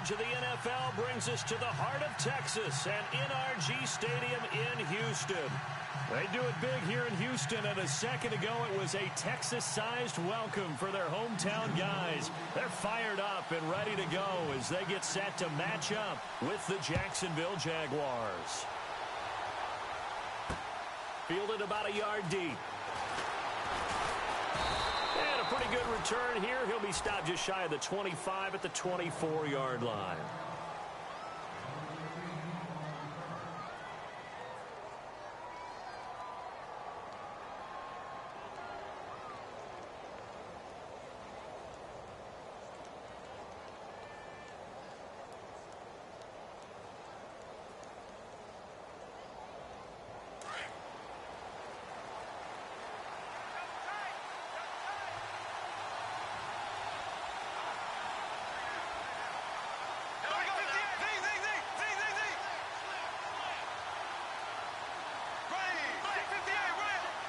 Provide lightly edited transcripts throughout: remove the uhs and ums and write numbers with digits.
coverage of the NFL brings us to the heart of Texas and NRG Stadium in Houston. They do it big here in Houston, and a second ago it was a Texas-sized welcome for their hometown guys. They're fired up and ready to go as they get set to match up with the Jacksonville Jaguars. Fielded about a yard deep. And a pretty good return here. He'll be stopped just shy of the 25 at the 24-yard line.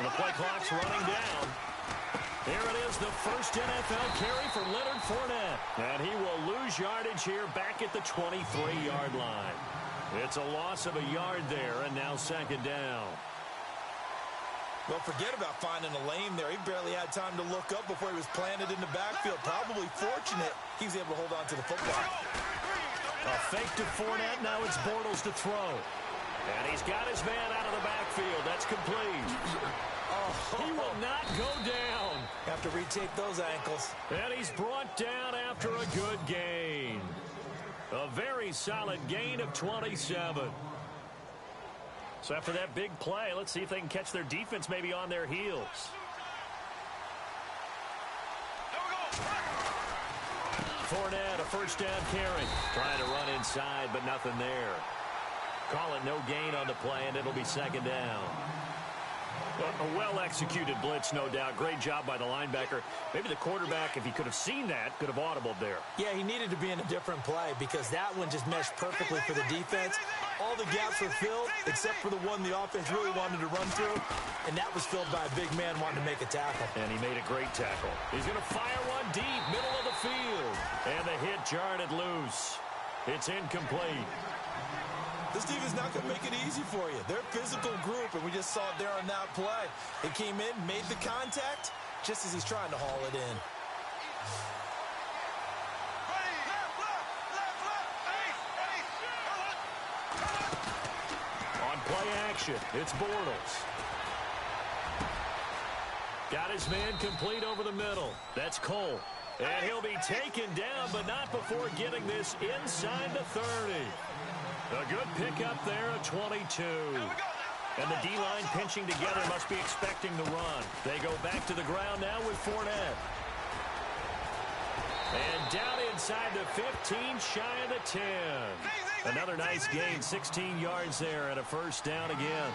The play clock's running down. Here it is, the first NFL carry for Leonard Fournette. And he will lose yardage here back at the 23-yard line. It's a loss of a yard there, and now second down. Well, forget about finding a lane there. He barely had time to look up before he was planted in the backfield. Probably fortunate he was able to hold on to the football. A fake to Fournette. Now it's Bortles to throw. And he's got his man out of the backfield. That's complete. He will not go down. Have to retake those ankles. And he's brought down after a good gain. A very solid gain of 27. So after that big play, let's see if they can catch their defense maybe on their heels. Fournette, a first down carry. Trying to run inside, but nothing there. Call it no gain on the play, and it'll be second down. A well-executed blitz, no doubt. Great job by the linebacker. Maybe the quarterback, if he could have seen that, could have audibled there. Yeah, he needed to be in a different play because that one just meshed perfectly for the defense. All the gaps were filled except for the one the offense really wanted to run through, and that was filled by a big man wanting to make a tackle. And he made a great tackle. He's going to fire one deep, middle of the field. And the hit jarred it loose. It's incomplete. This defense is not going to make it easy for you. They're a physical group, and we just saw it there on that play. He came in, made the contact, just as he's trying to haul it in. On play action, it's Bortles. Got his man complete over the middle. That's Cole. And he'll be taken down, but not before getting this inside the 30. A good pickup there at 22. And the D-line pinching together must be expecting the run. They go back to the ground now with Fournette. And down inside the 15, shy of the 10. Another nice gain, 16 yards there and a first down again.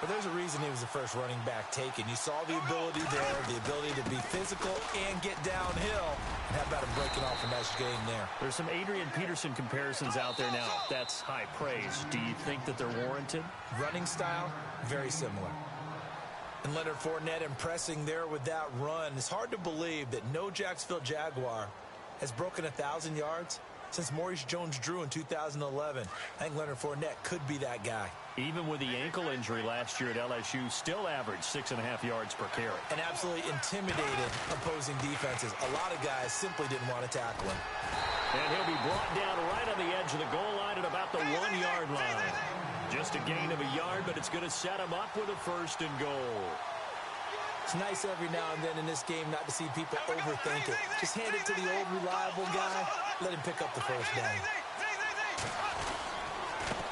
But there's a reason he was the first running back taken. You saw the ability there, the ability to be physical and get downhill. And how about him breaking off a nice gain there? There's some Adrian Peterson comparisons out there now. That's high praise. Do you think that they're warranted? Running style, very similar. And Leonard Fournette impressing there with that run. It's hard to believe that no Jacksonville Jaguar has broken 1,000 yards since Maurice Jones-Drew in 2011. I think Leonard Fournette could be that guy. Even with the ankle injury last year at LSU, still averaged 6.5 yards per carry. And absolutely intimidated opposing defenses. A lot of guys simply didn't want to tackle him. And he'll be brought down right on the edge of the goal line at about the 1-yard line. Just a gain of a yard, but it's going to set him up with a first and goal. It's nice every now and then in this game not to see people overthink it. Just hand it to the old reliable guy. Let him pick up the first down.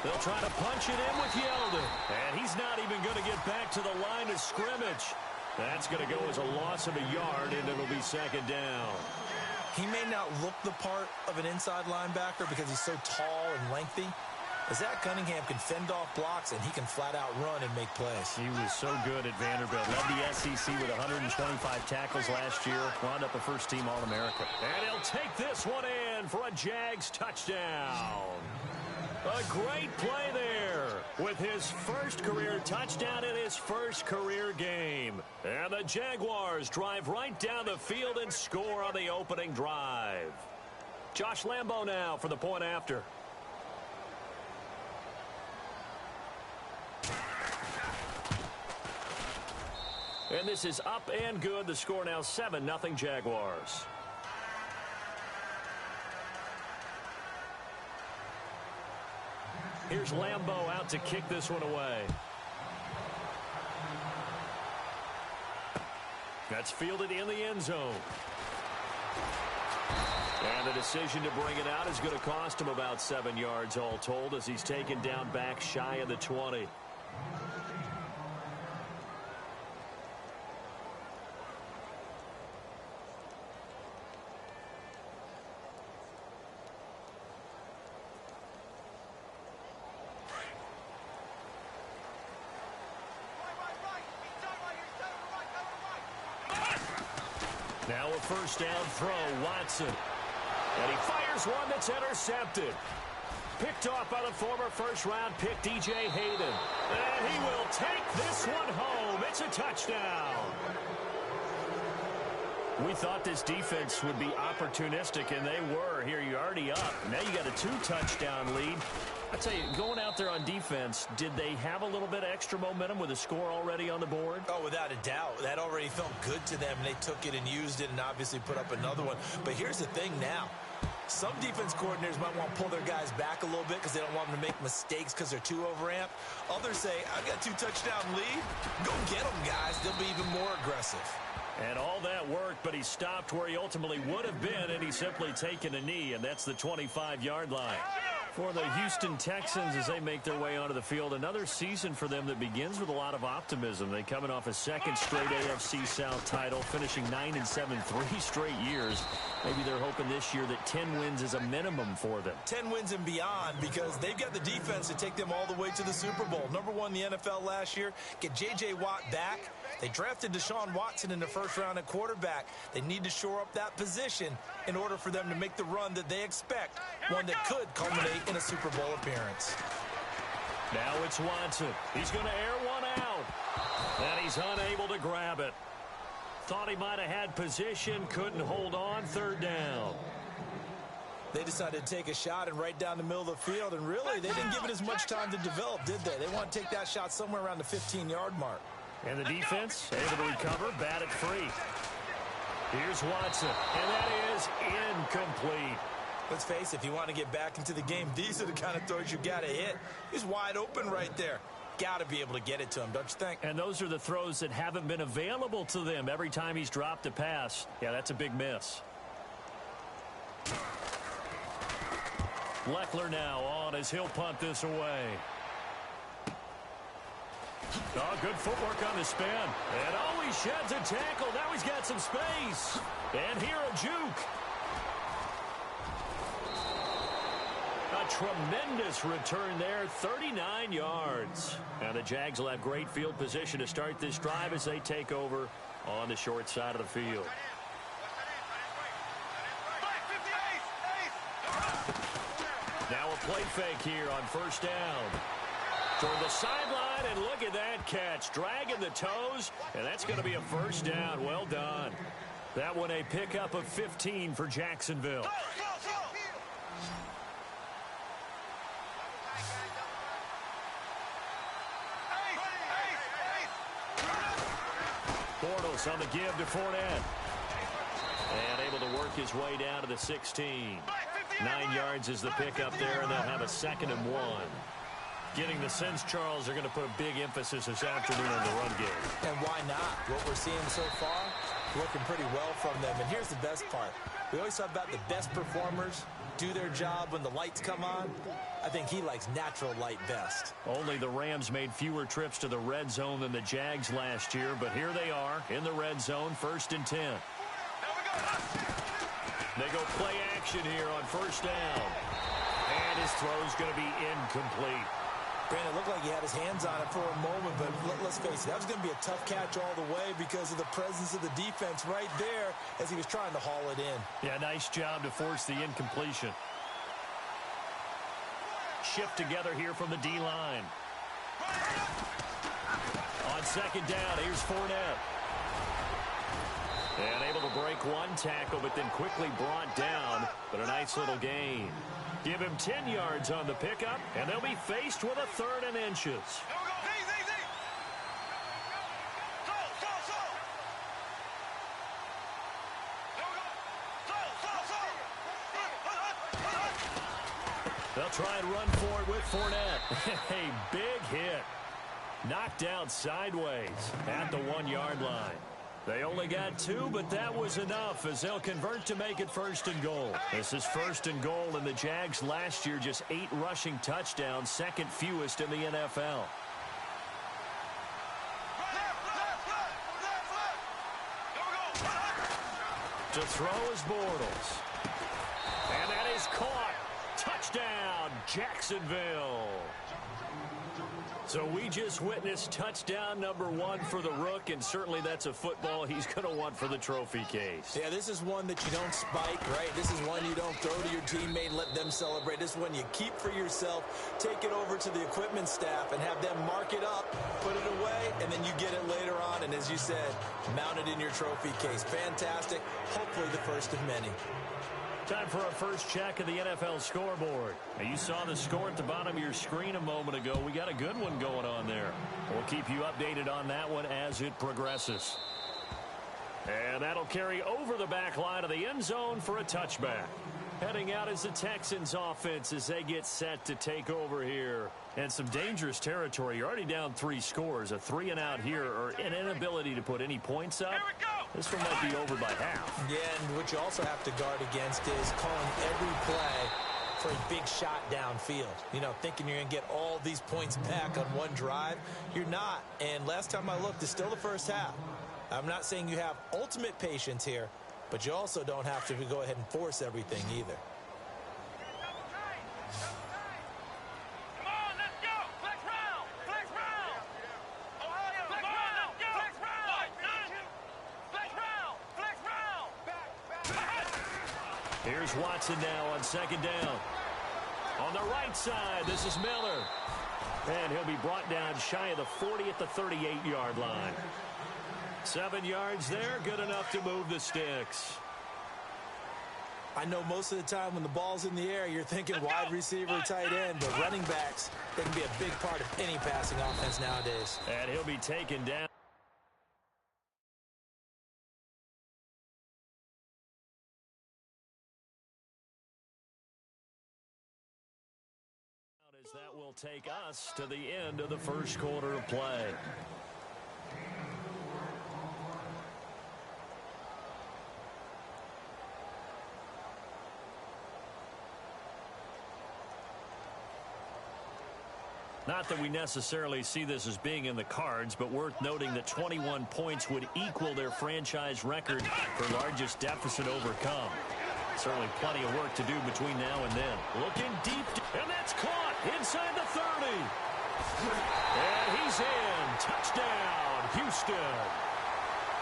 They'll try to punch it in with Yeldon. And he's not even going to get back to the line of scrimmage. That's going to go as a loss of a yard, and it'll be second down. He may not look the part of an inside linebacker because he's so tall and lengthy. Zach Cunningham can fend off blocks, and he can flat-out run and make plays. He was so good at Vanderbilt. Led the SEC with 125 tackles last year. Wound up a first-team All-America. And he'll take this one in for a Jags touchdown. A great play there with his first career touchdown in his first career game. And the Jaguars drive right down the field and score on the opening drive. Josh Lambo now for the point after. And this is up and good. The score now 7-0 Jaguars. Here's Lambo out to kick this one away. That's fielded in the end zone. And the decision to bring it out is going to cost him about 7 yards all told as he's taken down back shy of the 20. Now a first down throw, Watson. And he fires one that's intercepted. Picked off by the former first-round pick, DJ Hayden. And he will take this one home. It's a touchdown. We thought this defense would be opportunistic, and they were. Here, you're already up. Now you got a 2-touchdown lead. I tell you, going out there on defense, did they have a little bit of extra momentum with a score already on the board? Oh, without a doubt. That already felt good to them, and they took it and used it and obviously put up another one. But here's the thing now. Some defense coordinators might want to pull their guys back a little bit because they don't want them to make mistakes because they're too overamped. Others say, I've got a 2-touchdown lead. Go get them, guys. They'll be even more aggressive. And all that worked, but he stopped where he ultimately would have been, and he's simply taken a knee, and that's the 25-yard line. For the Houston Texans as they make their way onto the field, another season for them that begins with a lot of optimism. They coming off a second straight AFC South title, finishing 9-7 3 straight years. Maybe they're hoping this year that 10 wins is a minimum for them. 10 wins and beyond because they've got the defense to take them all the way to the Super Bowl. Number 1 in the NFL last year, get J.J. Watt back. They drafted Deshaun Watson in the first round at quarterback. They need to shore up that position in order for them to make the run that they expect, one that could culminate in a Super Bowl appearance. Now it's Watson. He's going to air one out, and he's unable to grab it. Thought he might have had position, couldn't hold on, third down. They decided to take a shot and right down the middle of the field, and really, they didn't give it as much time to develop, did they? They want to take that shot somewhere around the 15-yard mark. And the defense able to recover, bat it free. Here's Watson, and that is incomplete. Let's face it, if you want to get back into the game, these are the kind of throws you got to hit. He's wide open right there. Got to be able to get it to him, don't you think? And those are the throws that haven't been available to them every time he's dropped a pass. Yeah, that's a big miss. Leckler now on as he'll punt this away. Oh, good footwork on the spin. And oh, he sheds a tackle. Now he's got some space. And here a juke. A tremendous return there, 39 yards. Now the Jags will have great field position to start this drive as they take over on the short side of the field. Now a play fake here on first down. Toward the sideline, and look at that catch. Dragging the toes, and that's going to be a first down. Well done. That one a pickup of 15 for Jacksonville. Bortles on the give to Fournette. And able to work his way down to the 16. 9 yards is the pickup there, and they'll have a 2nd and 1. Getting the sense, Charles, they're going to put a big emphasis this afternoon on the run game. And why not? What we're seeing so far, working pretty well from them. And here's the best part. We always talk about the best performers do their job when the lights come on. I think he likes natural light best. Only the Rams made fewer trips to the red zone than the Jags last year, but here they are in the red zone, 1st and 10. They go play action here on first down. And his throw's going to be incomplete. Brandon, it looked like he had his hands on it for a moment, but let's face it, that was going to be a tough catch all the way because of the presence of the defense right there as he was trying to haul it in. Yeah, nice job to force the incompletion. Shift together here from the D-line. On 2nd down, here's Fournette. And able to break one tackle, but then quickly brought down. But a nice little gain. Give him 10 yards on the pickup, and they'll be faced with a 3rd and inches. They'll try and run for it with Fournette. A big hit. Knocked out sideways at the 1-yard line. They only got 2, but that was enough as they'll convert to make it 1st and goal. This is 1st and goal, and the Jags last year just 8 rushing touchdowns, 2nd fewest in the NFL. To throw is Bortles. And that is caught. Touchdown, Jacksonville. So we just witnessed touchdown number 1 for the Rook, and certainly that's a football he's going to want for the trophy case. Yeah, this is one that you don't spike, right? This is one you don't throw to your teammate and let them celebrate. This is one you keep for yourself, take it over to the equipment staff, and have them mark it up, put it away, and then you get it later on, and as you said, mount it in your trophy case. Fantastic. Hopefully the first of many. Time for our first check of the NFL scoreboard. Now, you saw the score at the bottom of your screen a moment ago. We got a good one going on there. We'll keep you updated on that one as it progresses. And that'll carry over the back line of the end zone for a touchback. Heading out is the Texans offense as they get set to take over here. And some dangerous territory. You're already down 3 scores. A 3-and-out here, or an inability to put any points up. This one might be over by half. Yeah, and what you also have to guard against is calling every play for a big shot downfield. You know, thinking you're going to get all these points back on one drive. You're not. And last time I looked, it's still the first half. I'm not saying you have ultimate patience here, but you also don't have to go ahead and force everything either. Here's Watson now on 2nd down. On the right side, this is Miller. And he'll be brought down shy of the 40 at the 38-yard line. 7 yards there, good enough to move the sticks. I know most of the time when the ball's in the air, you're thinking wide receiver, tight end, but running backs, they can be a big part of any passing offense nowadays. And he'll be taken down. As that will take us to the end of the first quarter of play. Not that we necessarily see this as being in the cards, but worth noting that 21 points would equal their franchise record for largest deficit overcome. Certainly plenty of work to do between now and then. Looking deep, and that's caught inside the 30. And he's in. Touchdown, Houston.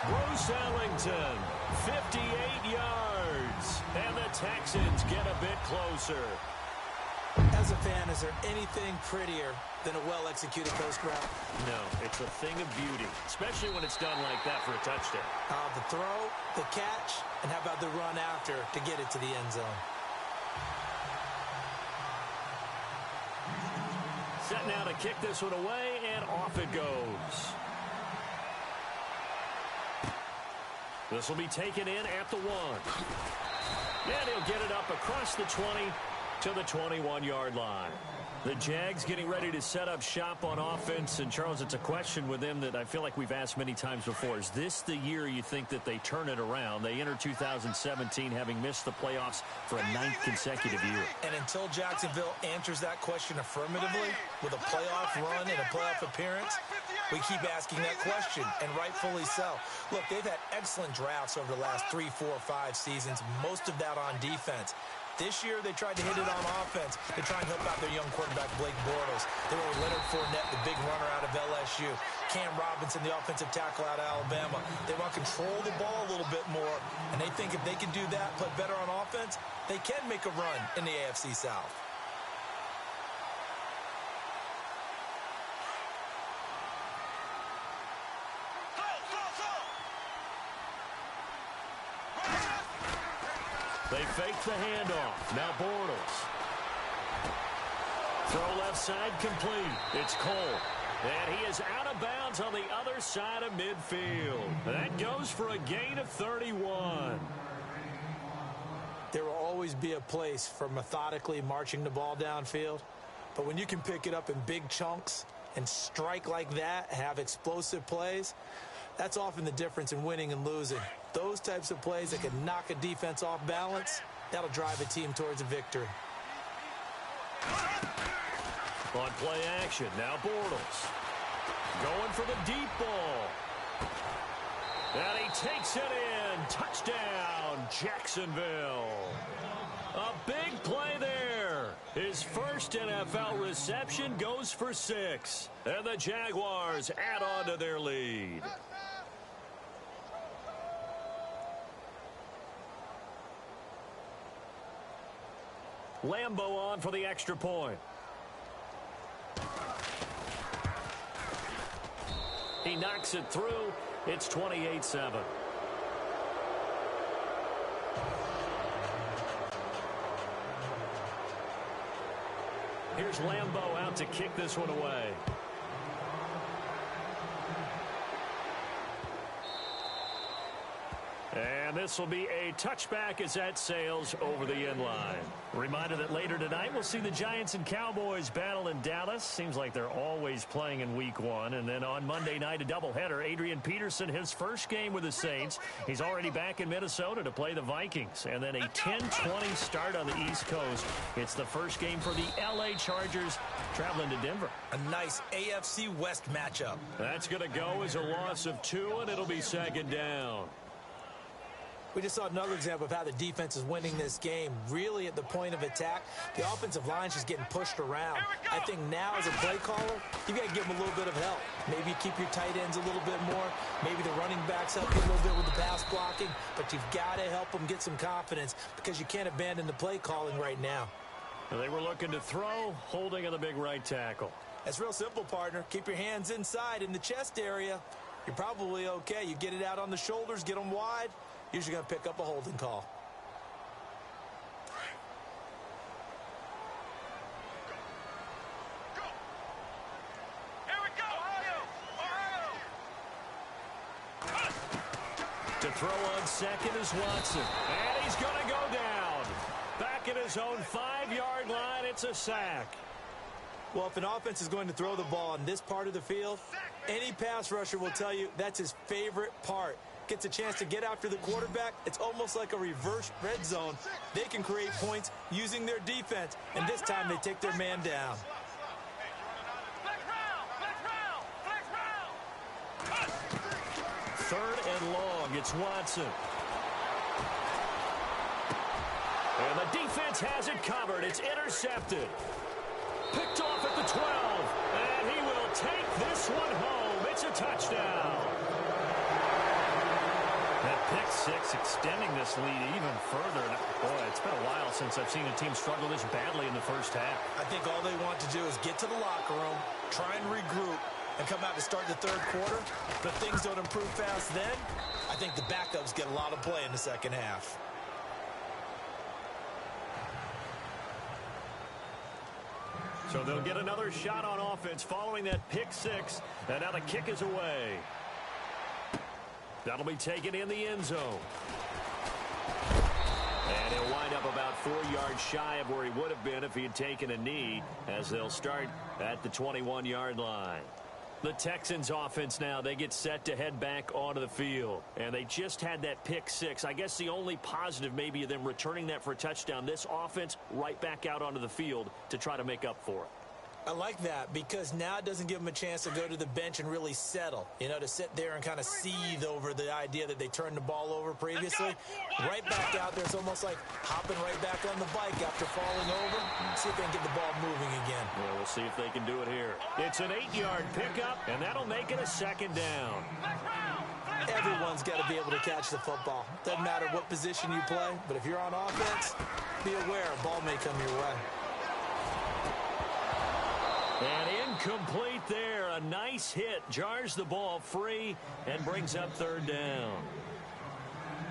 Bruce Ellington, 58 yards. And the Texans get a bit closer. As a fan, is there anything prettier than a well-executed post route? No, it's a thing of beauty, especially when it's done like that for a touchdown. The throw, the catch, and how about the run after to get it to the end zone? Set now to kick this one away, and off it goes. This will be taken in at the 1. And he'll get it up across the 20 to the 21-yard line. The Jags getting ready to set up shop on offense. And, Charles, it's a question with them that I feel like we've asked many times before. Is this the year you think that they turn it around? They enter 2017 having missed the playoffs for a 9th consecutive year. And until Jacksonville answers that question affirmatively with a playoff run and a playoff appearance, we keep asking that question, and rightfully so. Look, they've had excellent drafts over the last 3, 4, 5 seasons, most of that on defense. This year, they tried to hit it on offense. They tried to help out their young quarterback, Blake Bortles. They were Leonard Fournette, the big runner out of LSU. Cam Robinson, the offensive tackle out of Alabama. They want to control the ball a little bit more, and they think if they can do that, play better on offense, they can make a run in the AFC South. They fake the handoff. Now Bortles. Throw left side complete. It's Cole. And he is out of bounds on the other side of midfield. That goes for a gain of 31. There will always be a place for methodically marching the ball downfield. But when you can pick it up in big chunks and strike like that, have explosive plays, that's often the difference in winning and losing. Those types of plays that can knock a defense off balance, that'll drive a team towards a victory. On play action, now Bortles. Going for the deep ball. And he takes it in. Touchdown, Jacksonville. A big play there. His first NFL reception goes for 6. And the Jaguars add on to their lead. Lambo on for the extra point. He knocks it through. It's 28-7. Here's Lambo out to kick this one away. And this will be a touchback as that sails over the end line. Reminder that later tonight we'll see the Giants and Cowboys battle in Dallas. Seems like they're always playing in week 1. And then on Monday night, a doubleheader. Adrian Peterson, his first game with the Saints. He's already back in Minnesota to play the Vikings. And then a 10-20 start on the East Coast. It's the first game for the L.A. Chargers traveling to Denver. A nice AFC West matchup. That's going to go as a loss of 2, and it'll be second down. We just saw another example of how the defense is winning this game. Really at the point of attack, the offensive line's just getting pushed around. I think now as a play caller, you got to give them a little bit of help. Maybe keep your tight ends a little bit more. Maybe the running backs help you a little bit with the pass blocking. But you've got to help them get some confidence because you can't abandon the play calling right now. They were looking to throw, holding on the big right tackle. That's real simple, partner. Keep your hands inside in the chest area. You're probably okay. You get it out on the shoulders, get them wide. Usually going to pick up a holding call. Go. Here we go. Ohio. To throw on second is Watson. And he's going to go down. Back at his own 5-yard line, it's a sack. Well, if an offense is going to throw the ball in this part of the field, any pass rusher will tell you that's his favorite part. Gets a chance to get after the quarterback. It's almost like a reverse red zone. They can create points using their defense, and this time they take their man down. Third and long, it's Watson. And the defense has it covered. It's intercepted. Picked off at the 12. And he will take this one home. It's a touchdown. That pick 6 extending this lead even further. Boy, it's been a while since I've seen a team struggle this badly in the first half. I think all they want to do is get to the locker room, try and regroup, and come out to start the third quarter. But things don't improve fast then. I think the backups get a lot of play in the second half. So they'll get another shot on offense following that pick 6. And now the kick is away. That'll be taken in the end zone. And he'll wind up about 4 yards shy of where he would have been if he had taken a knee, as they'll start at the 21-yard line. The Texans offense now, they get set to head back onto the field. And they just had that pick 6. I guess the only positive maybe of them returning that for a touchdown. This offense right back out onto the field to try to make up for it. I like that because now it doesn't give them a chance to go to the bench and really settle. You know, to sit there and kind of seethe over the idea that they turned the ball over previously. Right back out there, it's almost like hopping right back on the bike after falling over. See if they can get the ball moving again. Well, we'll see if they can do it here. It's an 8-yard pickup, and that'll make it a second down. Everyone's got to be able to catch the football. Doesn't matter what position you play, but if you're on offense, be aware a ball may come your way. And incomplete there. A nice hit. Jars the ball free and brings up third down.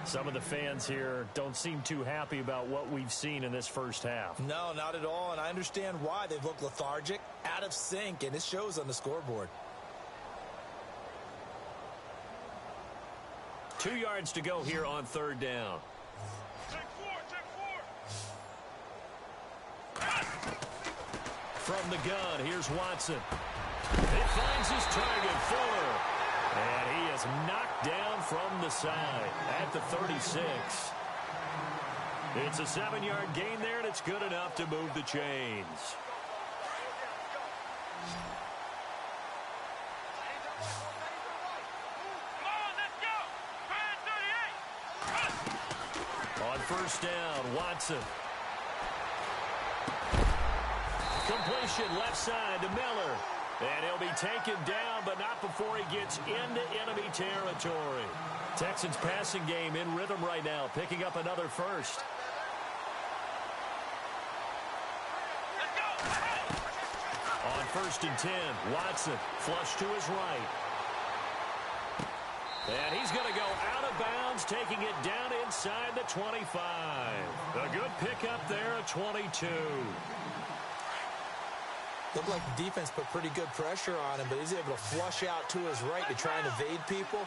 Some of the fans here don't seem too happy about what we've seen in this first half. No, not at all, and I understand why. They've looked lethargic, out of sync, and it shows on the scoreboard. 2 yards to go here on third down. Check four. From the gun, here's Watson. It finds his target, Fuller. And he is knocked down from the side at the 36. It's a 7-yard gain there, and it's good enough to move the chains. On first down, Watson. Completion left side to Miller. And he'll be taken down, but not before he gets into enemy territory. Texans passing game in rhythm right now, picking up another first. On first and 10, Watson flush to his right. And he's going to go out of bounds, taking it down inside the 25. A good pickup there at 22. Looked like the defense put pretty good pressure on him, but he's able to flush out to his right to try and evade people.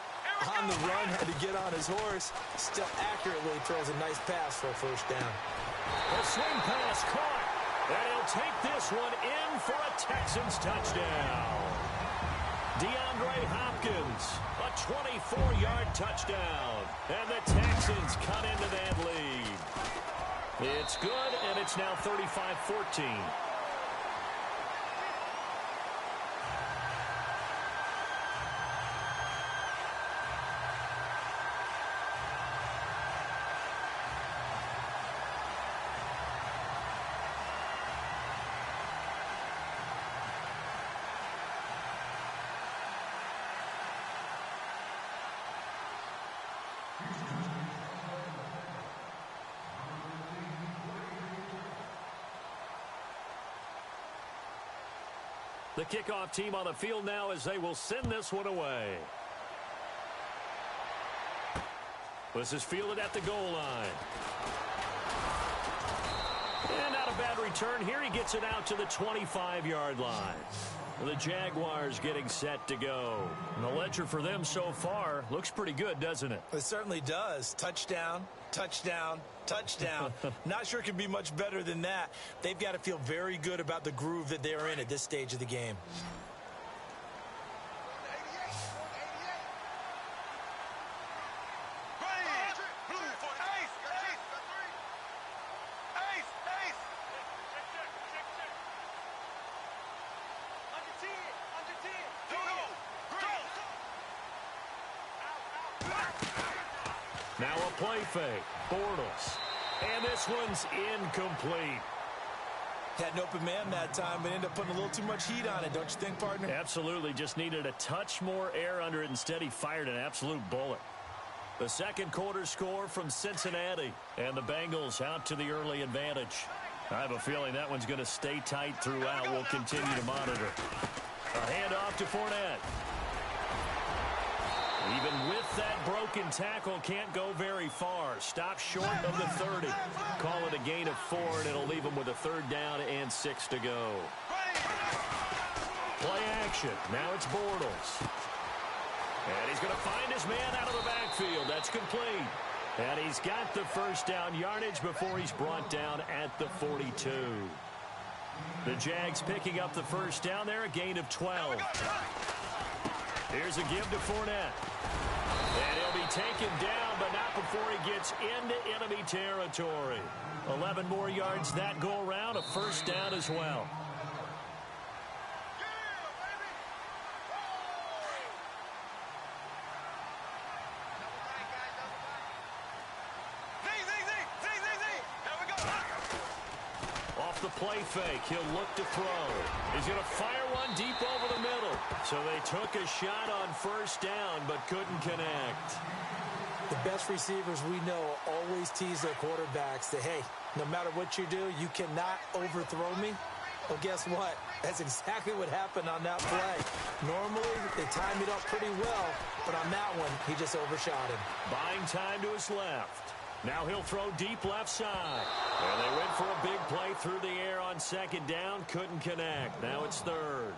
On the run, had to get on his horse. Still accurately throws a nice pass for a first down. A swing pass caught. And he'll take this one in for a Texans touchdown. DeAndre Hopkins, a 24-yard touchdown. And the Texans cut into that lead. It's good, and it's now 35-14. The kickoff team on the field now as they will send this one away. This is fielded at the goal line. And not a bad return here. He gets it out to the 25-yard line. The Jaguars getting set to go. And the ledger for them so far looks pretty good, doesn't it? It certainly does. Touchdown, touchdown, touchdown. Not sure it can be much better than that. They've got to feel very good about the groove that they're in at this stage of the game. Now a play fake. Bortles. And this one's incomplete. Had an open man that time, but ended up putting a little too much heat on it, don't you think, partner? Absolutely. Just needed a touch more air under it. Instead, he fired an absolute bullet. The second quarter score from Cincinnati. And the Bengals out to the early advantage. I have a feeling that one's going to stay tight throughout. We'll continue to monitor. A handoff to Fournette. Even with that broken tackle, can't go very far. Stop short of the 30. Call it a gain of 4, and it'll leave him with a third down and 6 to go. Play action. Now it's Bortles. And he's going to find his man out of the backfield. That's complete. And he's got the first down yardage before he's brought down at the 42. The Jags picking up the first down there, a gain of 12. Here's a give to Fournette. And he'll be taken down, but not before he gets into enemy territory. 11 more yards that go around, a first down as well. Off the play fake, he'll look to throw. He's going to fire one deep over the middle. So they took a shot on first down, but couldn't connect. The best receivers we know always tease their quarterbacks that, hey, no matter what you do, you cannot overthrow me. Well, guess what? That's exactly what happened on that play. Normally, they time it up pretty well, but on that one, he just overshot him. Buying time to his left. Now he'll throw deep left side. And they went for a big play through the air on second down. Couldn't connect. Now it's third.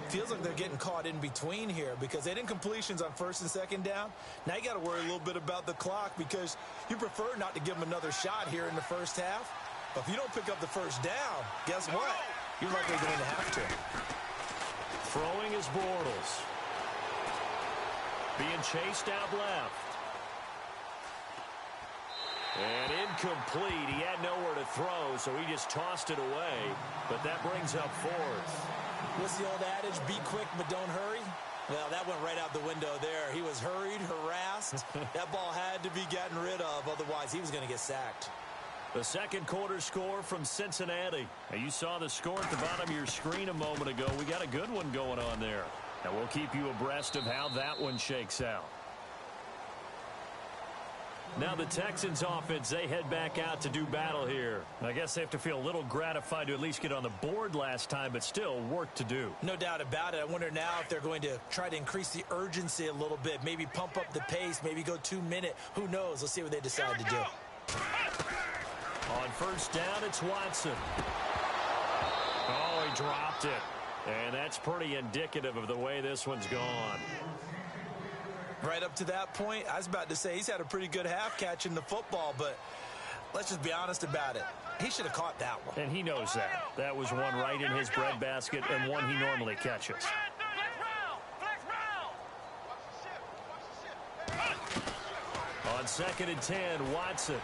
Feels like they're getting caught in between here because they didn't incompletions on first and second down. Now you got to worry a little bit about the clock because you prefer not to give them another shot here in the first half. But if you don't pick up the first down, guess what? You're likely going to have to. Throwing is Bortles. Being chased out left. And incomplete. He had nowhere to throw, so he just tossed it away. But that brings up fourth. What's the old adage? Be quick, but don't hurry? Well, that went right out the window there. He was hurried, harassed. That ball had to be gotten rid of. Otherwise, he was going to get sacked. The second quarter score from Cincinnati. Now, you saw the score at the bottom of your screen a moment ago. We got a good one going on there. And we'll keep you abreast of how that one shakes out. Now the Texans offense, they head back out to do battle here. I guess they have to feel a little gratified to at least get on the board last time, but still work to do. No doubt about it. I wonder now if they're going to try to increase the urgency a little bit, maybe pump up the pace, maybe go 2 minute. Who knows? Let's see what they decide to do. On first down, it's Watson. Oh, he dropped it. And that's pretty indicative of the way this one's gone. Right up to that point, I was about to say he's had a pretty good half catching the football, but let's just be honest about it. He should have caught that one. And he knows that. That was one right in his breadbasket and one he normally catches. On second and 10, Watson.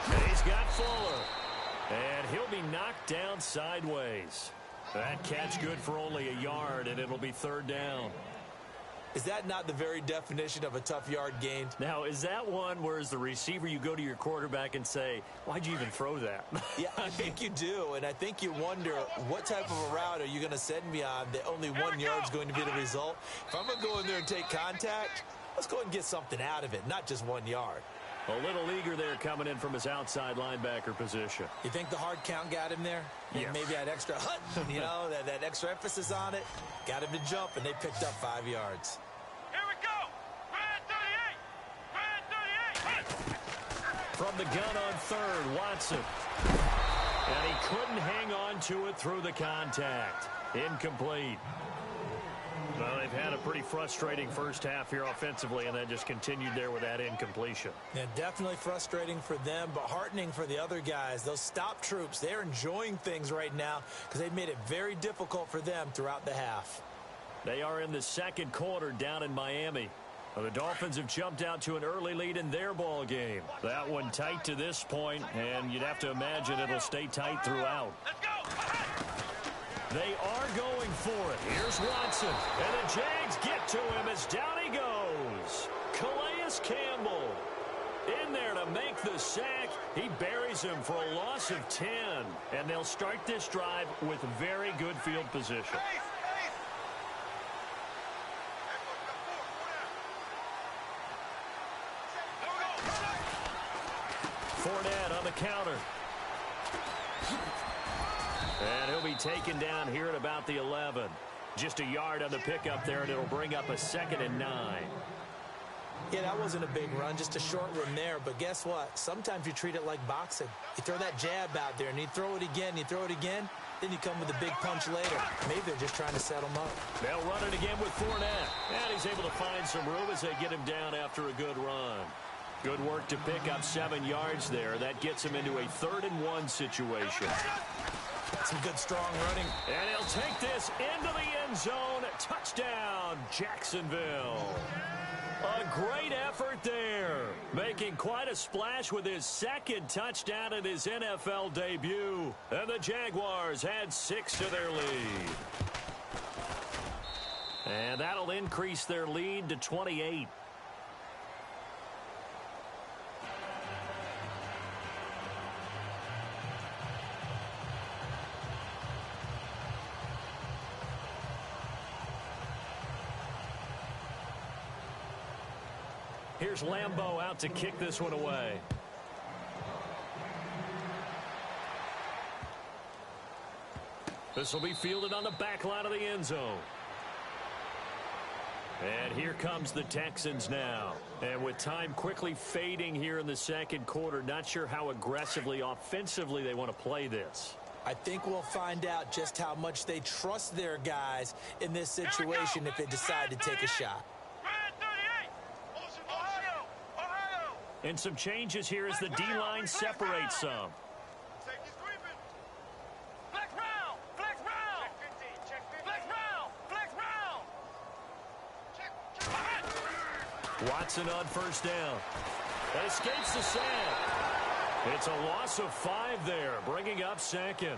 And he's got Fuller. And he'll be knocked down sideways. That catch good for only a yard, and it'll be third down. Is that not the very definition of a tough yard gain? Now, is that one where as the receiver you go to your quarterback and say, why'd you even throw that? Yeah, I think you do, and I think you wonder what type of a route are you going to send me on that only 1 yard's going to be the result? If I'm going to go in there and take contact, let's go ahead and get something out of it, not just 1 yard. A little eager there coming in from his outside linebacker position. You think the hard count got him there? Yes. Maybe that extra hut, you know, that extra emphasis on it, got him to jump, and they picked up 5 yards. Here we go. Red 38. From the gun on third, Watson. And he couldn't hang on to it through the contact. Incomplete. Well, they've had a pretty frustrating first half here offensively, and then just continued there with that incompletion. Yeah, definitely frustrating for them, but heartening for the other guys. Those stop troops, they're enjoying things right now because they've made it very difficult for them throughout the half. They are in the second quarter down in Miami. Well, the Dolphins have jumped out to an early lead in their ball game. That one tight to this point, and you'd have to imagine it'll stay tight throughout. Let's go. They are going for it. Here's Watson. And the Jags get to him as down he goes. Calais Campbell in there to make the sack. He buries him for a loss of 10. And they'll start this drive with very good field position. Fournette on the counter. And he'll be taken down here at about the 11. Just a yard on the pickup there, and it'll bring up a 2nd and 9. Yeah, that wasn't a big run, just a short run there. But guess what? Sometimes you treat it like boxing. You throw that jab out there, and you throw it again, then you come with a big punch later. Maybe they're just trying to set him up. They'll run it again with Fournette. And he's able to find some room as they get him down after a good run. Good work to pick up 7 yards there. That gets him into a 3rd and 1 situation. Some good, strong running. And he'll take this into the end zone. Touchdown, Jacksonville. A great effort there. Making quite a splash with his 2nd touchdown in his NFL debut. And the Jaguars add 6 to their lead. And that'll increase their lead to 28. Here's Lambeau out to kick this one away. This will be fielded on the back line of the end zone. And here comes the Texans now. And with time quickly fading here in the second quarter, not sure how aggressively, offensively they want to play this. I think we'll find out just how much they trust their guys in this situation if they decide to take a shot. And some changes here as the D-line separates some. Watson on first down. That escapes the sack. It's a loss of 5 there, bringing up second.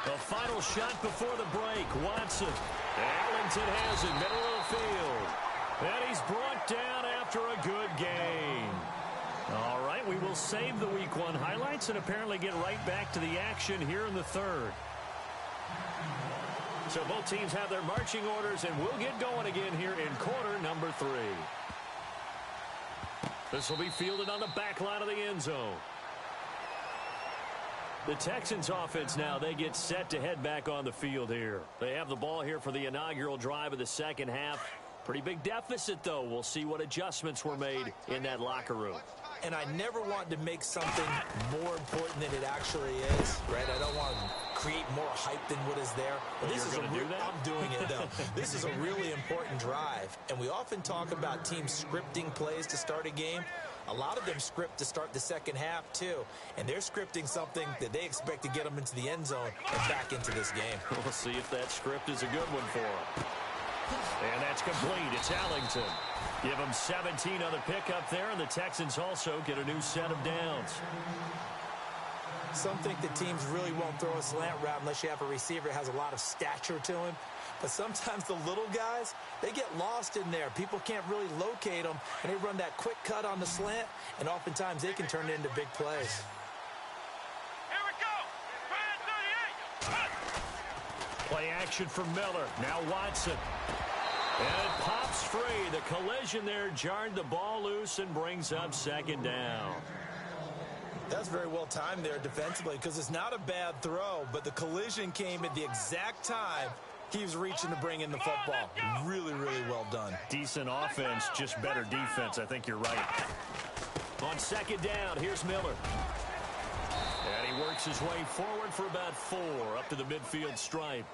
The final shot before the break. Watson. Allington has it, middle of the field. And he's brought down after a good game. All right, we will save the Week 1 highlights and apparently get right back to the action here in the third. So both teams have their marching orders, and we'll get going again here in quarter number 3. This will be fielded on the back line of the end zone. The Texans offense now, they get set to head back on the field here. They have the ball here for the inaugural drive of the second half. Pretty big deficit, though. We'll see what adjustments were made in that locker room. And I never want to make something more important than it actually is, right? I don't want to create more hype than what is there. But this is I'm doing it, though. This is a really important drive. And we often talk about teams scripting plays to start a game. A lot of them script to start the second half, too. And they're scripting something that they expect to get them into the end zone and back into this game. We'll see if that script is a good one for them. And that's complete. It's Allington. Give him 17 on the pickup there, and the Texans also get a new set of downs. Some think the teams really won't throw a slant route unless you have a receiver that has a lot of stature to him. But sometimes the little guys, they get lost in there. People can't really locate them, and they run that quick cut on the slant, and oftentimes they can turn it into big plays. Here we go. Play action for Miller. Now Watson. And it pops free. The collision there jarred the ball loose and brings up second down. That's very well timed there defensively because it's not a bad throw, but the collision came at the exact time he was reaching to bring in the football. Really, really well done. Decent offense, just better defense. I think you're right. On second down, here's Miller. And he works his way forward for about 4 up to the midfield stripe.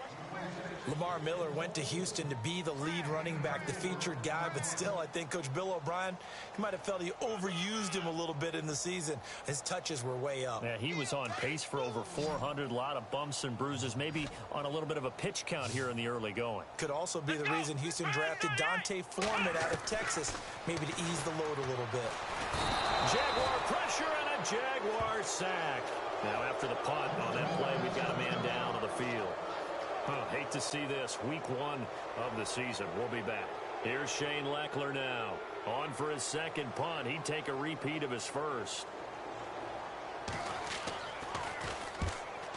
Lamar Miller went to Houston to be the lead running back, the featured guy, but still I think Coach Bill O'Brien, he might have felt he overused him a little bit in the season. His touches were way up. Yeah, he was on pace for over 400, a lot of bumps and bruises, maybe on a little bit of a pitch count here in the early going. Could also be the reason Houston drafted Dante Foreman out of Texas, maybe to ease the load a little bit. Jaguar pressure and a Jaguar sack. Now after the punt on that play, we've got a man down on the field. Hate to see this. Week 1 of the season. We'll be back. Here's Shane Leckler now. On for his second punt. He'd take a repeat of his first.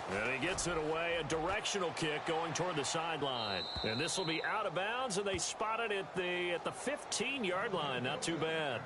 And he gets it away. A directional kick going toward the sideline. And this will be out of bounds, and they spot it at the 15-yard line. Not too bad.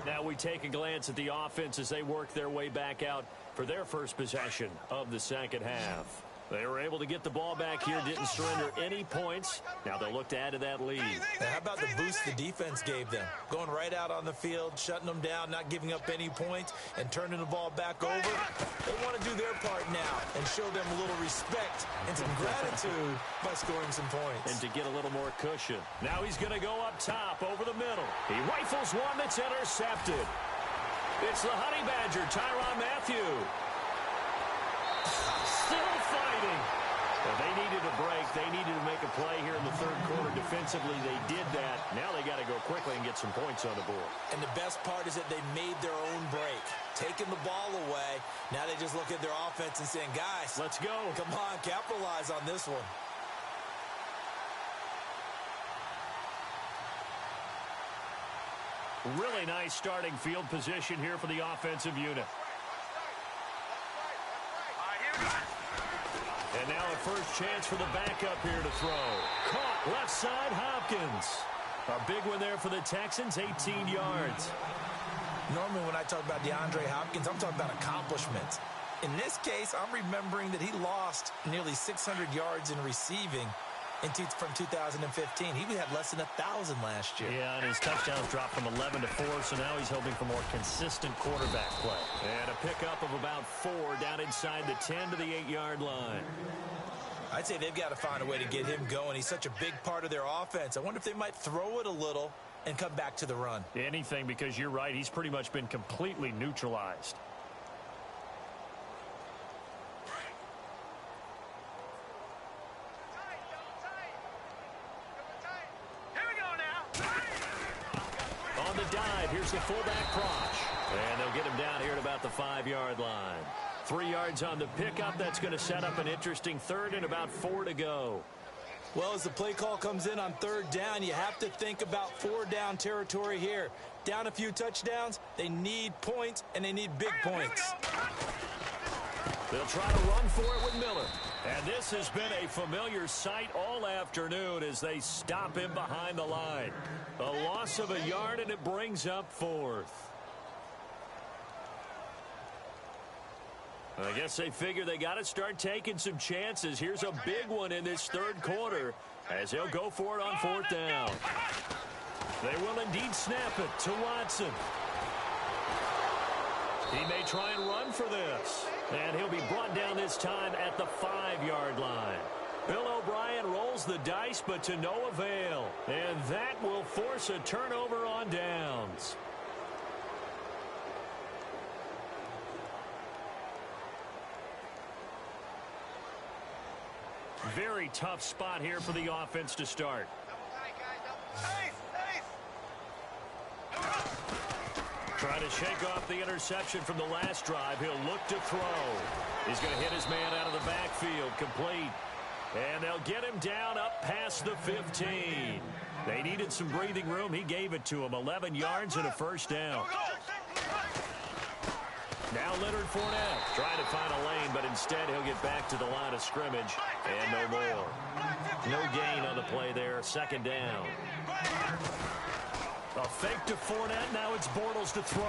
Now we take a glance at the offense as they work their way back out for their first possession of the second half. They were able to get the ball back here, didn't surrender any points. Now they'll look to add to that lead. Now, how about the boost the defense gave them? Going right out on the field, shutting them down, not giving up any points, and turning the ball back over. They want to do their part now and show them a little respect and some gratitude by scoring some points. And to get a little more cushion. Now he's going to go up top over the middle. He rifles one that's intercepted. It's the Honey Badger, Tyrann Mathieu. Still fighting. Well, they needed a break. They needed to make a play here in the third quarter. Defensively, they did that. Now they got to go quickly and get some points on the board. And the best part is that they made their own break. Taking the ball away. Now they just look at their offense and saying, guys, let's go. Come on, capitalize on this one. Really nice starting field position here for the offensive unit. And now a first chance for the backup here to throw. Caught left side, Hopkins. A big one there for the Texans, 18 yards. Normally when I talk about DeAndre Hopkins, I'm talking about accomplishments. In this case, I'm remembering that he lost nearly 600 yards in receiving from 2015. He had less than 1,000 last year. Yeah, and his touchdowns dropped from 11 to 4, so now he's hoping for more consistent quarterback play. And a pickup of about 4 down inside the 10 to the 8-yard line. I'd say they've got to find a way to get him going. He's such a big part of their offense. I wonder if they might throw it a little and come back to the run. Anything, because you're right, he's pretty much been completely neutralized. On the dive, here's the fullback Prosh. And they'll get him down here at about the 5-yard line. 3 yards on the pickup. That's going to set up an interesting third and about 4 to go. Well, as the play call comes in on third down, you have to think about 4-down territory here. Down a few touchdowns, they need points, and they need big points. They'll try to run for it with Miller. And this has been a familiar sight all afternoon as they stop him behind the line. A loss of a yard, and it brings up 4th. I guess they figure they got to start taking some chances. Here's a big one in this third quarter as he'll go for it on 4th down. They will indeed snap it to Watson. He may try and run for this. And he'll be brought down this time at the 5-yard line. Bill O'Brien rolls the dice, but to no avail. And that will force a turnover on downs. Very tough spot here for the offense to start. Trying to shake off the interception from the last drive. He'll look to throw. He's going to hit his man out of the backfield. Complete. And they'll get him down up past the 15. They needed some breathing room. He gave it to him. 11 yards and a first down. Now Leonard Fournette trying to find a lane, but instead he'll get back to the line of scrimmage. And no more. No gain on the play there. 2nd down. A fake to Fournette. Now it's Bortles to throw.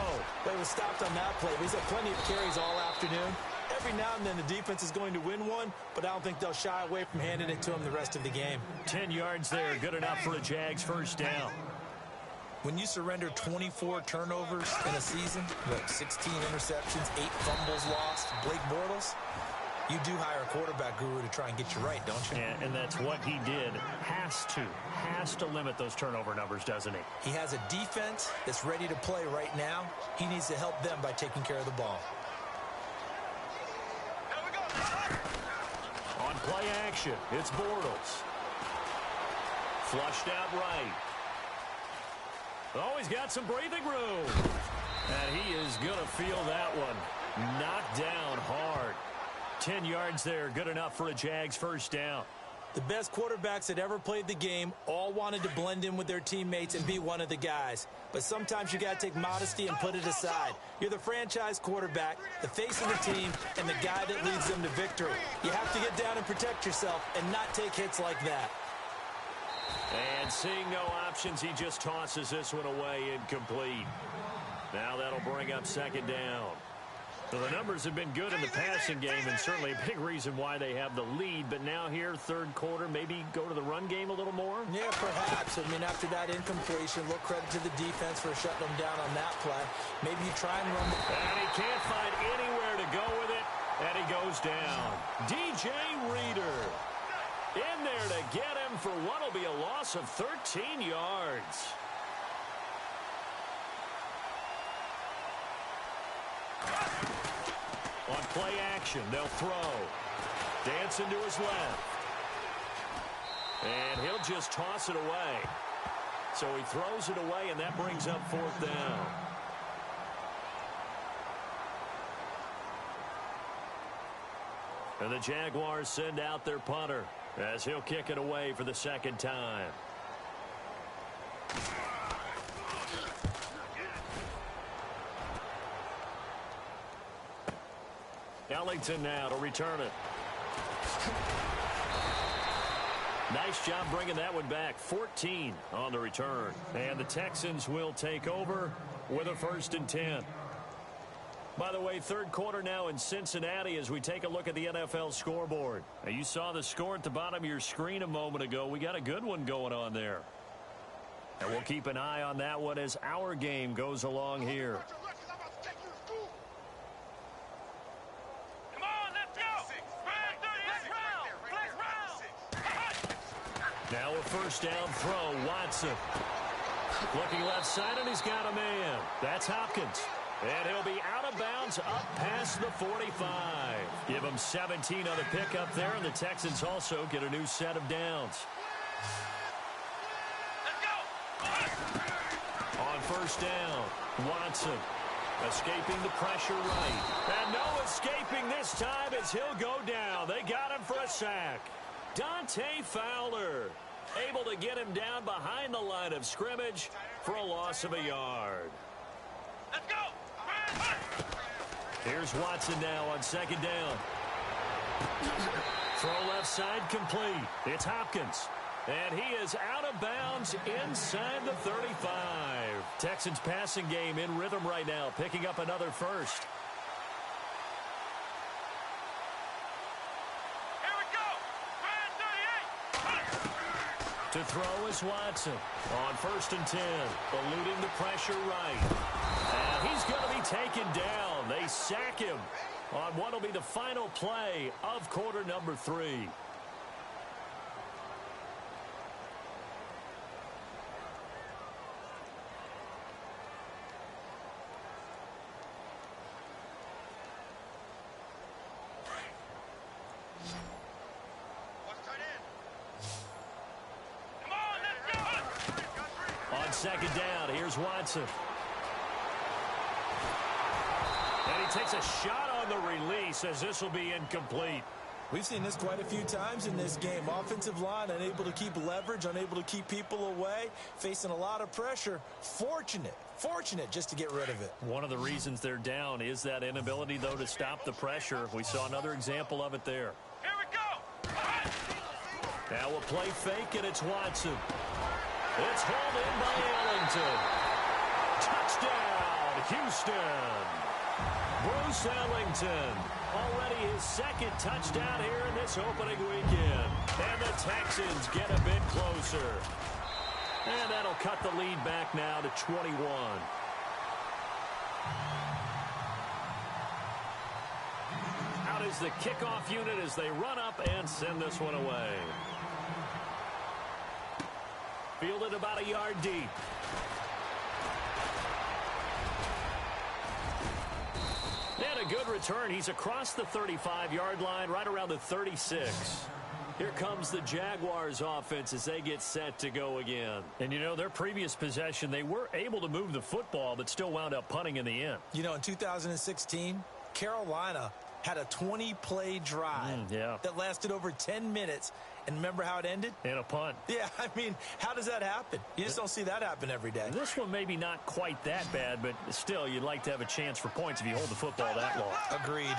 They were stopped on that play. He's had plenty of carries all afternoon. Every now and then the defense is going to win one, but I don't think they'll shy away from handing it to him the rest of the game. 10 yards there. Good enough for a Jags first down. When you surrender 24 turnovers in a season, 16 interceptions, 8 fumbles lost, Blake Bortles, you do hire a quarterback guru to try and get you right, don't you? And that's what he did. Has to limit those turnover numbers, doesn't he? He has a defense that's ready to play right now. He needs to help them by taking care of the ball. On play action, it's Bortles. Flushed out right. Oh, he's got some breathing room. And he is going to feel that one. Knocked down hard. 10 yards there, good enough for a Jags first down. The best quarterbacks that ever played the game all wanted to blend in with their teammates and be one of the guys. But sometimes you got to take modesty and put it aside. You're the franchise quarterback, the face of the team, and the guy that leads them to victory. You have to get down and protect yourself and not take hits like that. And seeing no options, he just tosses this one away incomplete. Now that'll bring up 2nd down. So the numbers have been good in the passing game, and certainly a big reason why they have the lead. But now here, third quarter, maybe go to the run game a little more? Yeah, perhaps. I mean, after that incompletion, little credit to the defense for shutting them down on that play. Maybe you try and run. And he can't find anywhere to go with it, and he goes down. DJ Reader in there to get him for what will be a loss of 13 yards. On play action, they'll throw. Dancing to his left. And he'll just toss it away. So he throws it away, and that brings up 4th down. And the Jaguars send out their punter as he'll kick it away for the 2nd time. Ellington now to return it. Nice job bringing that one back. 14 on the return. And the Texans will take over with a 1st and 10. By the way, third quarter now in Cincinnati as we take a look at the NFL scoreboard. Now, you saw the score at the bottom of your screen a moment ago. We got a good one going on there. And we'll keep an eye on that one as our game goes along here. Come on, let's go. Now a first down throw, Watson. Looking left side, and he's got a man. That's Hopkins. And he'll be out of bounds up past the 45. Give him 17 on the pickup there, and the Texans also get a new set of downs. On first down, Watson escaping the pressure right. And no escaping this time as he'll go down. They got him for a sack. Dante Fowler able to get him down behind the line of scrimmage for a loss of a yard. Let's go. Here's Watson now on second down. Throw left side complete. It's Hopkins. And he is out of bounds inside the 35. Texans passing game in rhythm right now, picking up another first. Here we go. 38. To throw is Watson on 1st and 10, eluding the pressure right. And he's going to be taken down. They sack him on what will be the final play of quarter number 3. On second down, here's Watson. And he takes a shot on the release as this will be incomplete. We've seen this quite a few times in this game. Offensive line unable to keep leverage, unable to keep people away, facing a lot of pressure. Fortunate just to get rid of it. One of the reasons they're down is that inability, though, to stop the pressure. We saw another example of it there. Here we go. Now we'll play fake, and it's Watson. It's hauled in by Ellington. Touchdown, Houston. Bruce Ellington. Already his second touchdown here in this opening weekend. And the Texans get a bit closer. And that'll cut the lead back now to 21. Out is the kickoff unit as they run up and send this one away. Fielded about a yard deep. And a good return. He's across the 35-yard line, right around the 36. Here comes the Jaguars offense as they get set to go again. And, you know, their previous possession, they were able to move the football, but still wound up punting in the end. You know, in 2016, Carolina had a 20-play drive that lasted over 10 minutes. And remember how it ended? In a punt. Yeah, I mean, how does that happen? You just don't see that happen every day. This one maybe not quite that bad, but still, you'd like to have a chance for points if you hold the football that long. Agreed.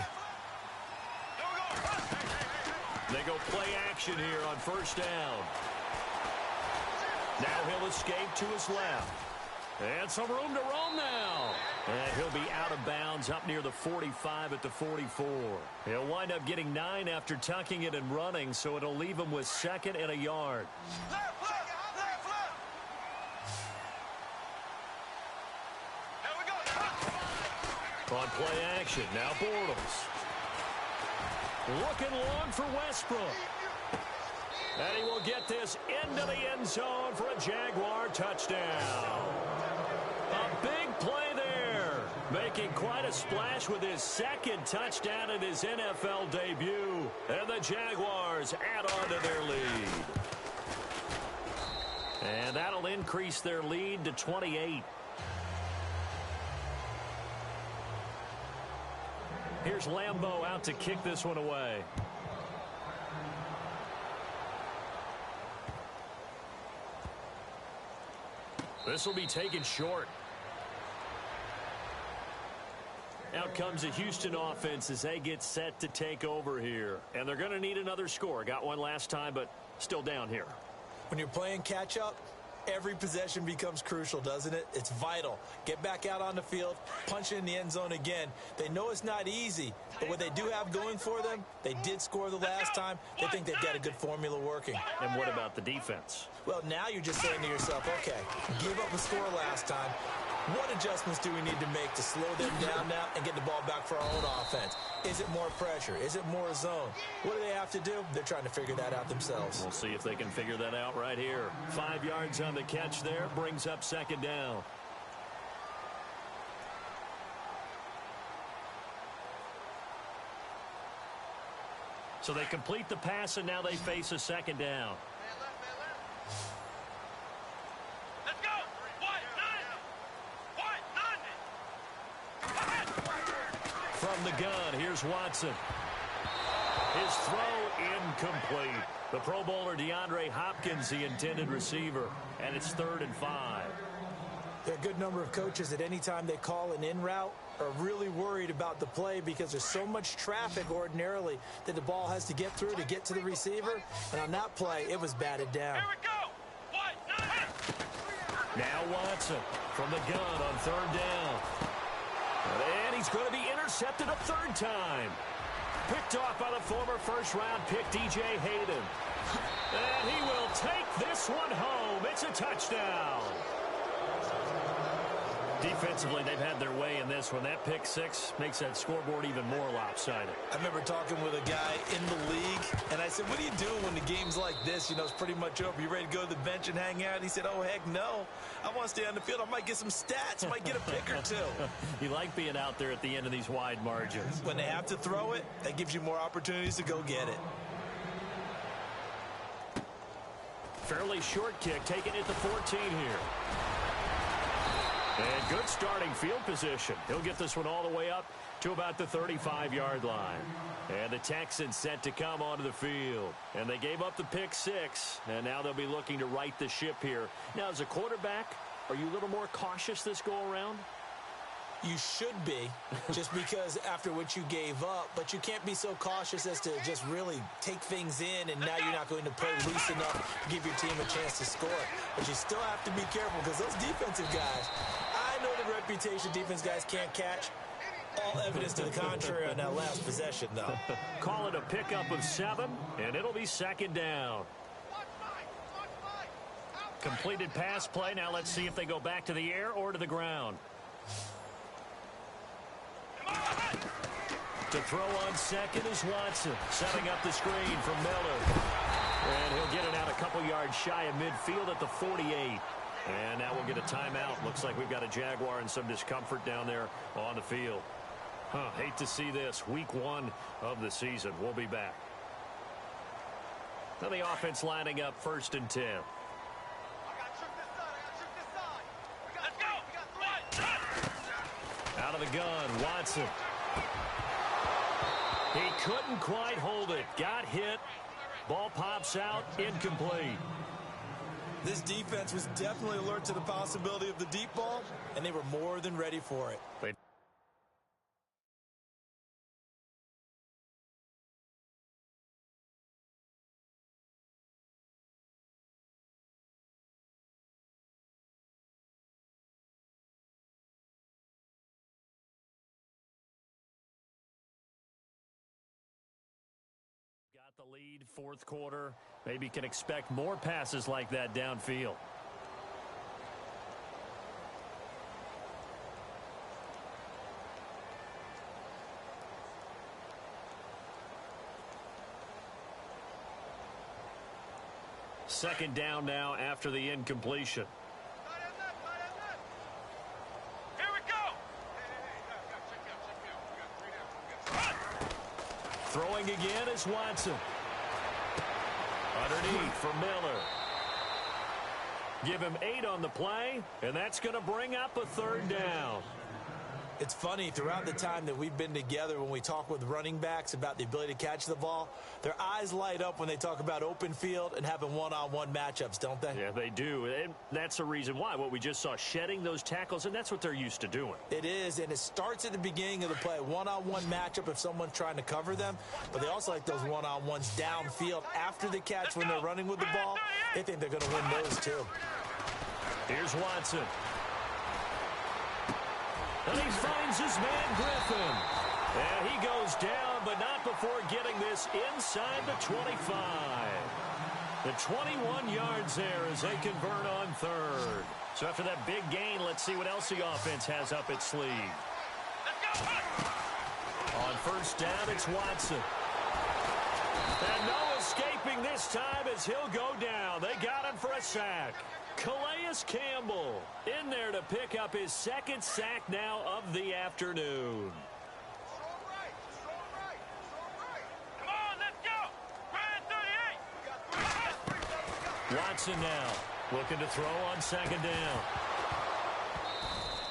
They go play action here on first down. Now he'll escape to his left. And some room to roam now. And he'll be out of bounds up near the 45 at the 44. He'll wind up getting 9 after tucking it and running, so it'll leave him with 2nd and a yard. On play action, now Bortles. Looking long for Westbrook. And he will get this into the end zone for a Jaguar touchdown. A big play there. Making quite a splash with his 2nd touchdown in his NFL debut. And the Jaguars add on to their lead. And that'll increase their lead to 28. Here's Lambeau out to kick this one away. This will be taken short. Out comes a Houston offense as they get set to take over here. And they're going to need another score. Got one last time, but still down here. When you're playing catch-up, every possession becomes crucial, doesn't it? It's vital. Get back out on the field, punch it in the end zone again. They know it's not easy, but what they do have going for them, they did score the last time. They think they've got a good formula working. And what about the defense? Well, now you're just saying to yourself, okay, give up a score last time. What adjustments do we need to make to slow them down now and get the ball back for our own offense? Is it more pressure? Is it more zone? What do they have to do? They're trying to figure that out themselves. We'll see if they can figure that out right here. 5 yards on the catch there, brings up second down. So they complete the pass, and now they face a second down. Let's go. From the gun, here's Watson. His throw incomplete. The Pro Bowler DeAndre Hopkins, the intended receiver, and it's 3rd and 5. There are a good number of coaches at any time they call an in route are really worried about the play because there's so much traffic ordinarily that the ball has to get through to get to the receiver. And on that play, it was batted down. Here we go. Now Watson from the gun on 3rd down. And he's going to be intercepted a 3rd time. Picked off by the former first-round pick, DJ Hayden. And he will take this one home. It's a touchdown. Defensively, they've had their way in this one. That pick six makes that scoreboard even more lopsided. I remember talking with a guy in the league, and I said, what do you do when the game's like this? You know, it's pretty much over. You ready to go to the bench and hang out? He said, oh, heck no. I want to stay on the field. I might get some stats. I might get a pick or two. You like being out there at the end of these wide margins. When they have to throw it, that gives you more opportunities to go get it. Fairly short kick, taking it to 14 here. And good starting field position. He'll get this one all the way up to about the 35-yard line. And the Texans set to come onto the field. And they gave up the pick six, and now they'll be looking to right the ship here. Now, as a quarterback, are you a little more cautious this go-around? You should be, just because after what you gave up, but you can't be so cautious as to just really take things in, and now you're not going to play loose enough to give your team a chance to score. But you still have to be careful because those defensive guys, I know the reputation defense guys can't catch. All evidence to the contrary on that last possession, though. Call it a pickup of 7, and it'll be second down. Completed pass play. Now let's see if they go back to the air or to the ground. To throw on second is Watson, setting up the screen from Miller. And he'll get it out a couple yards shy of midfield at the 48. And now we'll get a timeout. Looks like we've got a Jaguar and some discomfort down there on the field. Hate to see this. Week 1 of the season. We'll be back. Now the offense lining up 1st and 10. Out of the gun, Watson. He couldn't quite hold it. Got hit. Ball pops out. Incomplete. This defense was definitely alert to the possibility of the deep ball, and they were more than ready for it. The lead, 4th quarter. Maybe can expect more passes like that downfield. Second down now after the incompletion. Here we go. Throwing again is Watson. Underneath for Miller. Give him 8 on the play, and that's going to bring up a 3rd down. It's funny, throughout the time that we've been together, when we talk with running backs about the ability to catch the ball, their eyes light up when they talk about open field and having one-on-one matchups, don't they? Yeah, they do. And that's the reason why. What we just saw, shedding those tackles, and that's what they're used to doing. It is, and it starts at the beginning of the play. One-on-one matchup if someone's trying to cover them, but they also like those one-on-ones downfield after the catch when they're running with the ball. They think they're going to win those, too. Here's Watson. And he finds his man Griffin. And he goes down, but not before getting this inside the 25. The 21 yards there as they convert on third. So after that big gain, let's see what else the offense has up its sleeve. On first down, it's Watson. And no escaping this time as he'll go down. They got him for a sack. Calais Campbell in there to pick up his second sack now of the afternoon. Come on, let's go. Ryan 38. Watson now looking to throw on second down.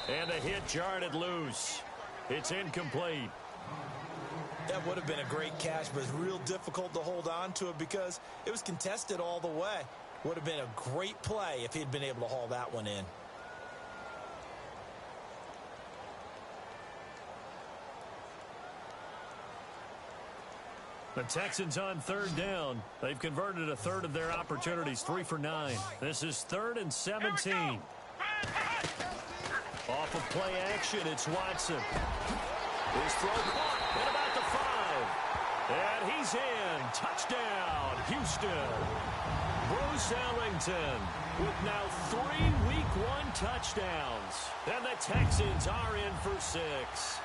And a hit jarred it loose. It's incomplete. That would have been a great catch, but it's real difficult to hold on to it because it was contested all the way. Would have been a great play if he'd been able to haul that one in. The Texans on third down. They've converted a third of their opportunities, 3 for 9. This is 3rd and 17. Off of play action, it's Watson. His throw caught at about the 5. And he's in. Touchdown, Houston. Bruce Ellington with now 3 Week 1 touchdowns. And the Texans are in for 6.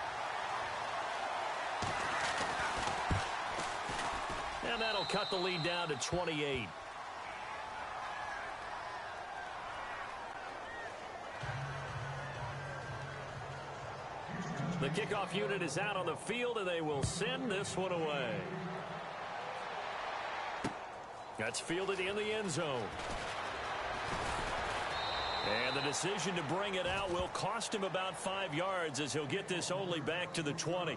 And that'll cut the lead down to 28. The kickoff unit is out on the field, and they will send this one away. That's fielded in the end zone. And the decision to bring it out will cost him about 5 yards as he'll get this only back to the 20.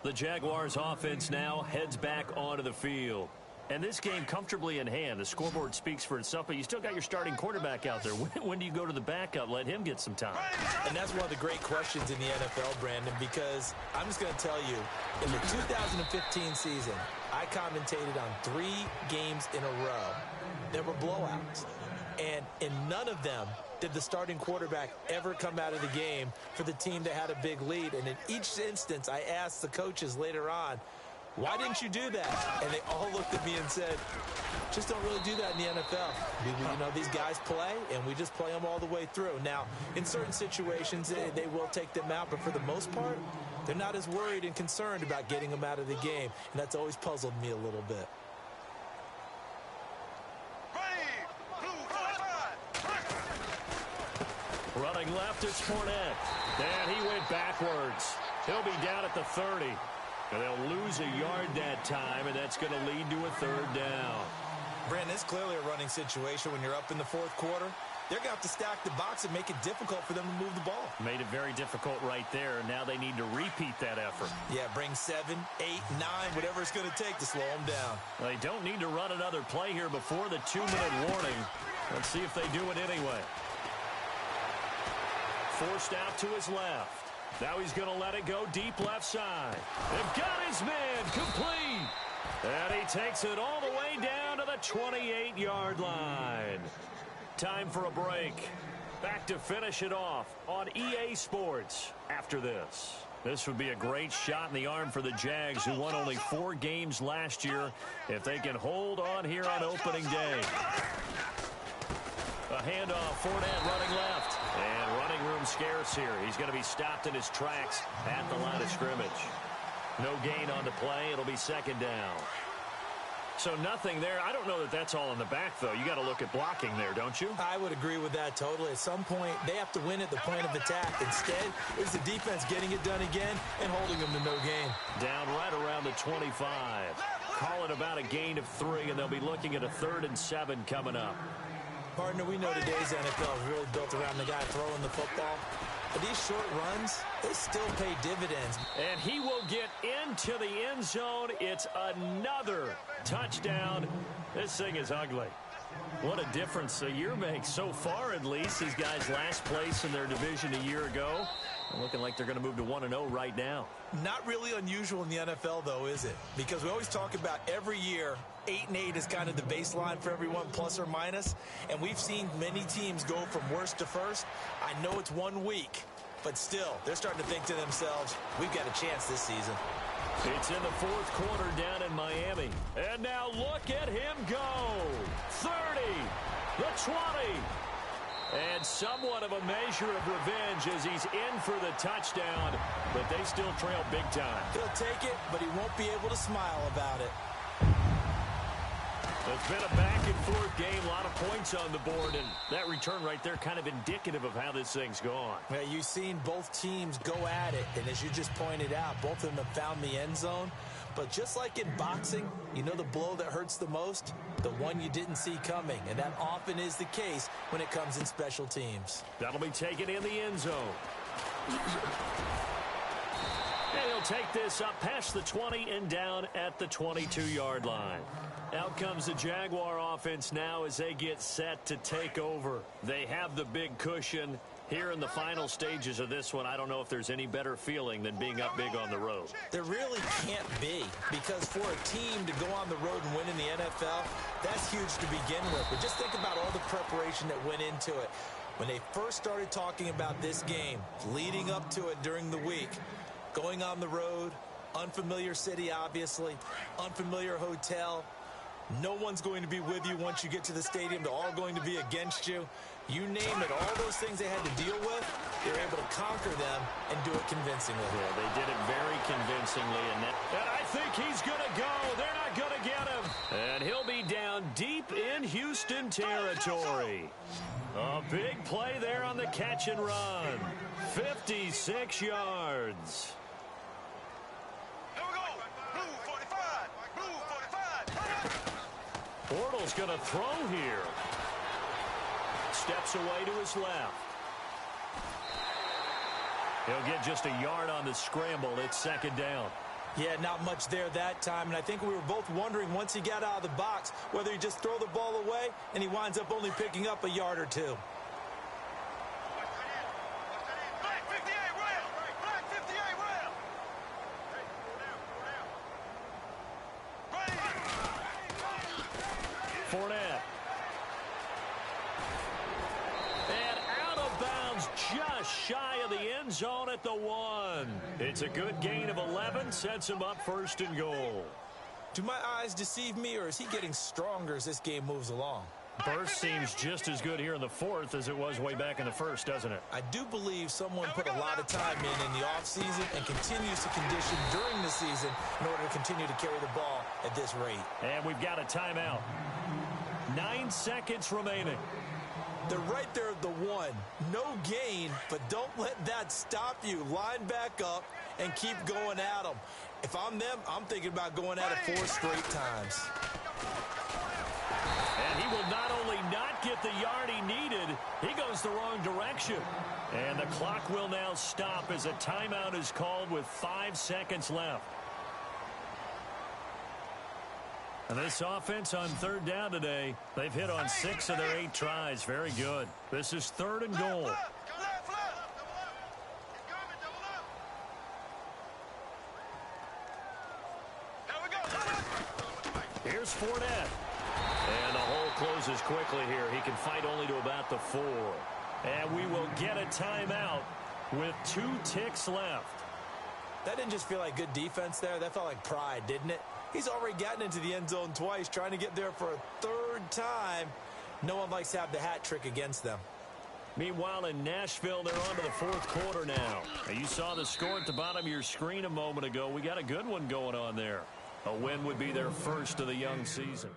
The Jaguars offense now heads back onto the field. And this game comfortably in hand. The scoreboard speaks for itself, but you still got your starting quarterback out there. When do you go to the backup? Let him get some time. And that's one of the great questions in the NFL, Brandon, because I'm just going to tell you, in the 2015 season, I commentated on 3 games in a row. There were blowouts. And in none of them did the starting quarterback ever come out of the game for the team that had a big lead. And in each instance, I asked the coaches later on, why didn't you do that? And they all looked at me and said, just don't really do that in the NFL. You know, these guys play, and we just play them all the way through. Now, in certain situations, they will take them out, but for the most part, they're not as worried and concerned about getting them out of the game, and that's always puzzled me a little bit. Running left, it's Fournette. And he went backwards. He'll be down at the 30. And they'll lose a yard that time, and that's going to lead to a 3rd down. Brandon, it's clearly a running situation when you're up in the 4th quarter. They're going to have to stack the box and make it difficult for them to move the ball. Made it very difficult right there. Now they need to repeat that effort. Yeah, bring 7, 8, 9, whatever it's going to take to slow them down. They don't need to run another play here before the 2-minute warning. Let's see if they do it anyway. Forced out to his left. Now he's going to let it go deep left side. They've got his man complete. And he takes it all the way down to the 28-yard line. Time for a break. Back to finish it off on EA Sports after this. This would be a great shot in the arm for the Jags, who won only 4 games last year, if they can hold on here on opening day. A handoff, Fournette running left. And running room scarce here. He's going to be stopped in his tracks at the line of scrimmage. No gain on the play. It'll be 2nd down. So nothing there. I don't know that that's all in the back, though. You got to look at blocking there, don't you? I would agree with that totally. At some point, they have to win at the point of attack. Instead, it's the defense getting it done again and holding them to no gain. Down right around the 25. Call it about a gain of 3, and they'll be looking at a 3rd and 7 coming up. Partner, we know today's NFL is really built around the guy throwing the football. But these short runs, they still pay dividends. And he will get into the end zone. It's another touchdown. This thing is ugly. What a difference a year makes so far, at least. These guys last place in their division a year ago. Looking like they're going to move to 1-0 right now. Not really unusual in the NFL, though, is it? Because we always talk about every year, 8-8 is kind of the baseline for everyone, plus or minus. And we've seen many teams go from worst to first. I know it's 1 week, but still, they're starting to think to themselves, we've got a chance this season. It's in the fourth quarter down in Miami. And now look at him go. 30, the 20. And somewhat of a measure of revenge as he's in for the touchdown. But they still trail big time. He'll take it, but he won't be able to smile about it. It's been a back-and-forth game, a lot of points on the board, and that return right there kind of indicative of how this thing's gone. Yeah, you've seen both teams go at it, and as you just pointed out, both of them have found the end zone. But just like in boxing, you know the blow that hurts the most? The one you didn't see coming, and that often is the case when it comes in special teams. That'll be taken in the end zone. And he'll take this up past the 20 and down at the 22-yard line. Out comes the Jaguar offense now as they get set to take over. They have the big cushion. Here in the final stages of this one, I don't know if there's any better feeling than being up big on the road. There really can't be, because for a team to go on the road and win in the NFL, that's huge to begin with. But just think about all the preparation that went into it. When they first started talking about this game, leading up to it during the week, going on the road, unfamiliar city, obviously, unfamiliar hotel. No one's going to be with you once you get to the stadium. They're all going to be against you. You name it, all those things they had to deal with, they were able to conquer them and do it convincingly. Yeah, they did it very convincingly. And I think he's going to go. They're not going to get him. And he'll be down deep in Houston territory. A big play there on the catch and run. 56 yards. Bortles going to throw here. Steps away to his left. He'll get just a yard on the scramble. It's second down. Yeah, not much there that time. And I think we were both wondering once he got out of the box whether he just throw the ball away and he winds up only picking up a yard or two. Fournette. And out of bounds just shy of the end zone at the 1. It's a good gain of 11, sets him up first and goal. Do my eyes deceive me, or is he getting stronger as this game moves along? Burst seems just as good here in the fourth as it was way back in the first, doesn't it? I do believe someone put a lot of time in the offseason and continues to condition during the season in order to continue to carry the ball at this rate. And we've got a timeout. 9 seconds remaining. They're right there at the 1. No gain, but don't let that stop you. Line back up and keep going at them. If I'm them, I'm thinking about going at it 4 straight times. And he will not only not get the yard he needed, he goes the wrong direction. And the clock will now stop as a timeout is called with 5 seconds left. And this offense on third down today, they've hit on 6 of their 8 tries. Very good. This is third and goal. Here's Fournette. And the hole closes quickly here. He can fight only to about the 4. And we will get a timeout with 2 ticks left. That didn't just feel like good defense there. That felt like pride, didn't it? He's already gotten into the end zone twice, trying to get there for a 3rd time. No one likes to have the hat trick against them. Meanwhile, in Nashville, they're on to the 4th quarter now. You saw the score at the bottom of your screen a moment ago. We got a good one going on there. A win would be their first of the young season.